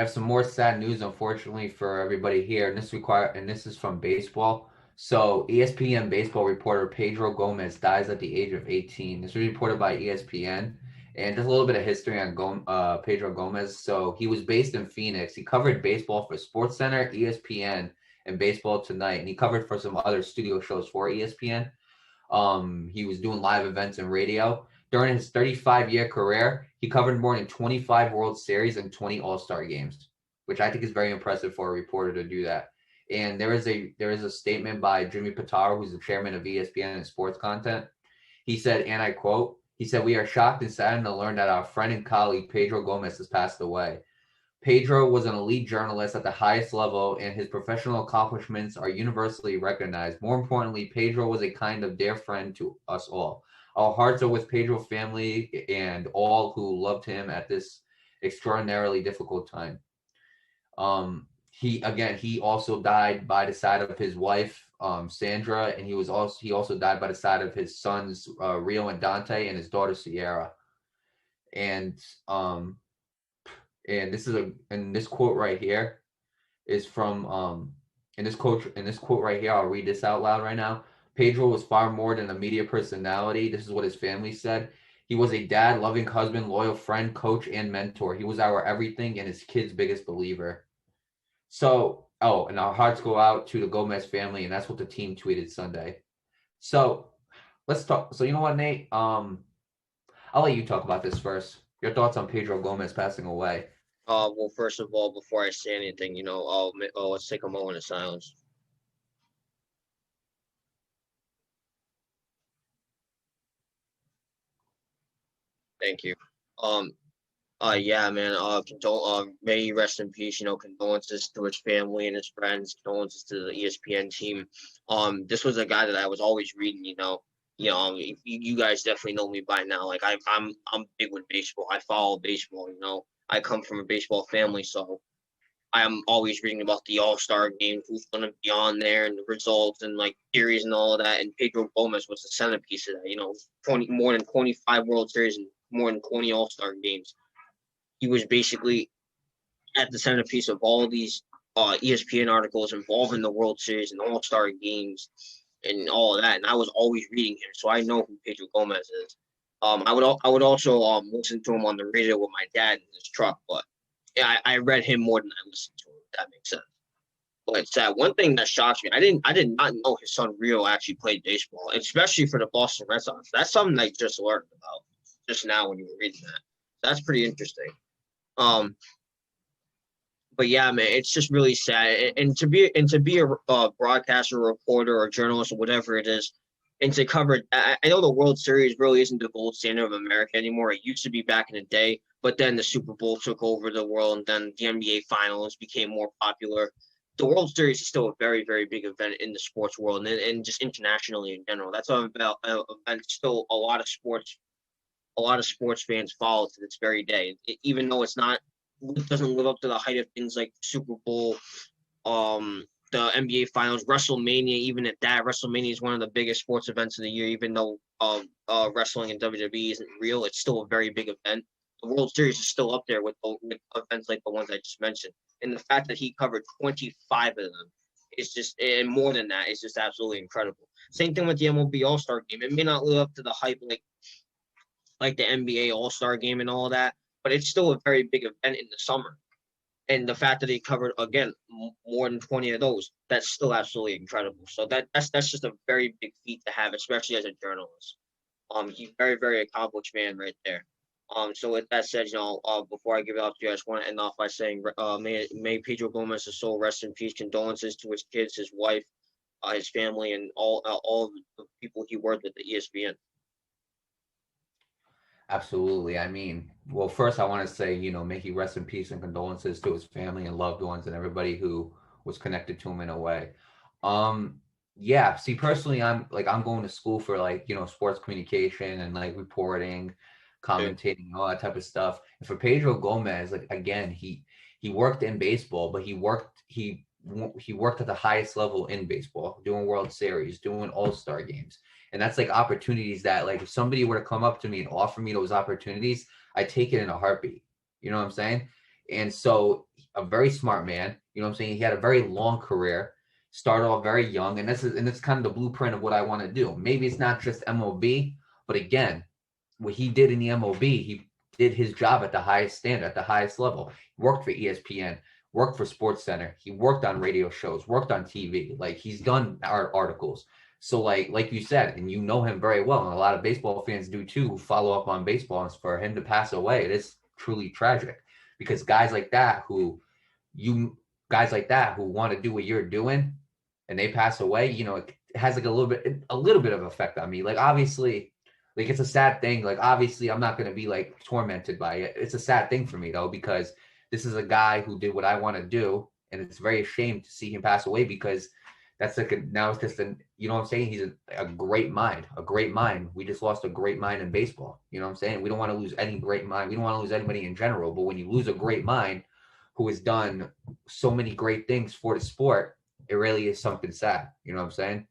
have some more sad news, unfortunately, for everybody here, and this is from baseball. So, ESPN baseball reporter Pedro Gomez dies at the age of 18. This was reported by ESPN, and just a little bit of history on Pedro Gomez. So, he was based in Phoenix. He covered baseball for SportsCenter, ESPN, and Baseball Tonight, and he covered for some other studio shows for ESPN. He was doing live events and radio. During his 35-year career, he covered more than 25 World Series and 20 All-Star games, which I think is very impressive for a reporter to do that. And there is a statement by Jimmy Pitaro, who's the chairman of ESPN and sports content. He said, and I quote, he said, "We are shocked and saddened to learn that our friend and colleague Pedro Gomez has passed away. Pedro was an elite journalist at the highest level, and his professional accomplishments are universally recognized. More importantly, Pedro was a kind of dear friend to us all. Our hearts are with Pedro's family and all who loved him at this extraordinarily difficult time." He also died by the side of his wife, Sandra, and he also died by the side of his sons, Rio and Dante, and his daughter Sierra. And this quote right here is from in this quote right here, I'll read this out loud right now. "Pedro was far more than a media personality." This is what his family said. "He was a dad, loving husband, loyal friend, coach, and mentor. He was our everything and his kids' biggest believer." So, and our hearts go out to the Gomez family, and that's what the team tweeted Sunday. So let's talk. So you know what, Nate? I'll let you talk about this first. Your thoughts on Pedro Gomez passing away? Well, first of all, before I say anything, let's take a moment of silence. Thank you. Um, yeah, man. May he rest in peace. Condolences to his family and his friends. Condolences to the ESPN team. This was a guy that I was always reading. You guys definitely know me by now. Like I'm big with baseball. I follow baseball. I come from a baseball family, so I'm always reading about the All-Star game, who's going to be on there, and the results, and like theories and all of that. And Pedro Gomez was the centerpiece of that. more than 25 World Series and more than 20 All-Star games. He was basically at the centerpiece of all of these ESPN articles involving the World Series and All-Star games and all of that. And I was always reading him, so I know who Pedro Gomez is. I would also listen to him on the radio with my dad in his truck, but yeah, I read him more than I listened to him. If that makes sense. But it's one thing that shocks me. I did not know his son Rio actually played baseball, especially for the Boston Red Sox. That's something I just learned about just now when you were reading that. That's pretty interesting. But yeah, man, it's just really sad. And to be a broadcaster, reporter, or journalist, or whatever it is, and to cover. I know the World Series really isn't the gold standard of America anymore. It used to be back in the day, but then the Super Bowl took over the world, and then the NBA Finals became more popular. The World Series is still a very, very big event in the sports world and just internationally in general. That's about event. Still, a lot of sports fans follow to this very day, even though it doesn't live up to the height of things like Super Bowl, the NBA Finals, WrestleMania. Even at that, WrestleMania is one of the biggest sports events of the year. Even though wrestling and WWE isn't real, it's still a very big event. The World Series is still up there with events like the ones I just mentioned, and the fact that he covered 25 of them is just, and more than that, is just absolutely incredible. Same thing with the MLB All-Star Game. It may not live up to the hype like the NBA All-Star Game and all that, but it's still a very big event in the summer. And the fact that he covered again more than 20 of those, that's still absolutely incredible. So that's just a very big feat to have, especially as a journalist. He's very, very accomplished man right there. So with that said, before I give it up to you, I just want to end off by saying, may Pedro Gomez's soul rest in peace. Condolences to his kids, his wife, his family, and all of the people he worked with at ESPN. Absolutely. I mean, well, first I want to say, may he rest in peace and condolences to his family and loved ones and everybody who was connected to him in a way. Yeah, see, personally, I'm going to school for sports communication and like reporting, Yeah. commentating, all that type of stuff. And for Pedro Gomez, like again, he worked in baseball, but he worked at the highest level in baseball, doing World Series, doing All-Star games. And that's like opportunities that, like, if somebody were to come up to me and offer me those opportunities, I take it in a heartbeat. You know what I'm saying? And so a very smart man. You know what I'm saying? He had a very long career, started off very young, and it's kind of the blueprint of what I want to do. Maybe it's not just MLB, but again, what he did in the MLB, he did his job at the highest standard, at the highest level. He worked for ESPN, worked for Sports Center. He worked on radio shows, worked on TV. Like he's done articles. So like you said, and you know him very well, and a lot of baseball fans do too, who follow up on baseball. And for him to pass away, it is truly tragic because guys like that who want to do what you're doing, and they pass away, it has like a little bit of effect on me. Like obviously, like it's a sad thing. Like obviously, I'm not gonna be like tormented by it. It's a sad thing for me though because this is a guy who did what I want to do, and it's very ashamed to see him pass away because that's like now it's just you know what I'm saying? He's a great mind, a great mind. We just lost a great mind in baseball. You know what I'm saying? We don't want to lose any great mind. We don't want to lose anybody in general. But when you lose a great mind who has done so many great things for the sport, it really is something sad. You know what I'm saying?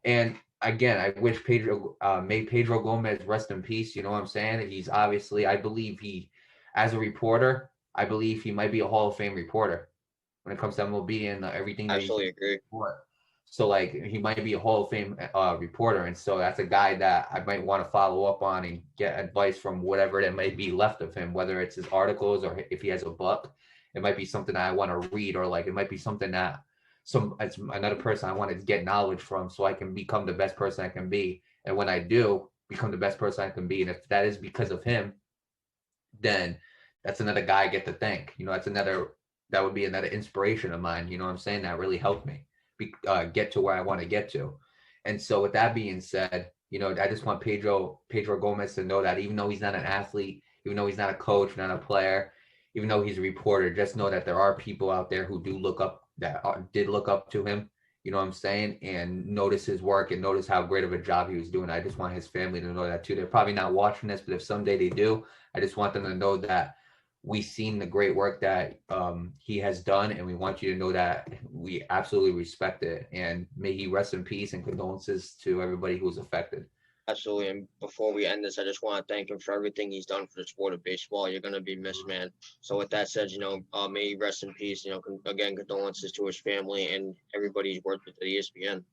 And again, I wish may Pedro Gomez rest in peace. You know what I'm saying? He's obviously, I believe as a reporter, I believe he might be a Hall of Fame reporter when it comes to MLB and everything that he's Absolutely agree. for. So like he might be a Hall of Fame reporter, and so that's a guy that I might want to follow up on and get advice from whatever that might be left of him, whether it's his articles or if he has a book. It might be something that I want to read, or like it might be something that it's another person I want to get knowledge from, so I can become the best person I can be. And when I do become the best person I can be, and if that is because of him, then that's another guy I get to thank. That would be another inspiration of mine. You know what I'm saying? That really helped me get to where I want to get to. And so with that being said, I just want Pedro Gomez to know that even though he's not an athlete, even though he's not a coach, not a player, even though he's a reporter, just know that there are people out there who did look up to him. You know what I'm saying? And notice his work and notice how great of a job he was doing. I just want his family to know that too. They're probably not watching this, but if someday they do, I just want them to know that we've seen the great work that he has done, and we want you to know that we absolutely respect it. And may he rest in peace, and condolences to everybody who was affected. Absolutely. And before we end this, I just want to thank him for everything he's done for the sport of baseball. You're going to be missed, man. So with that said, may he rest in peace. Again, condolences to his family and everybody he's worked with at ESPN.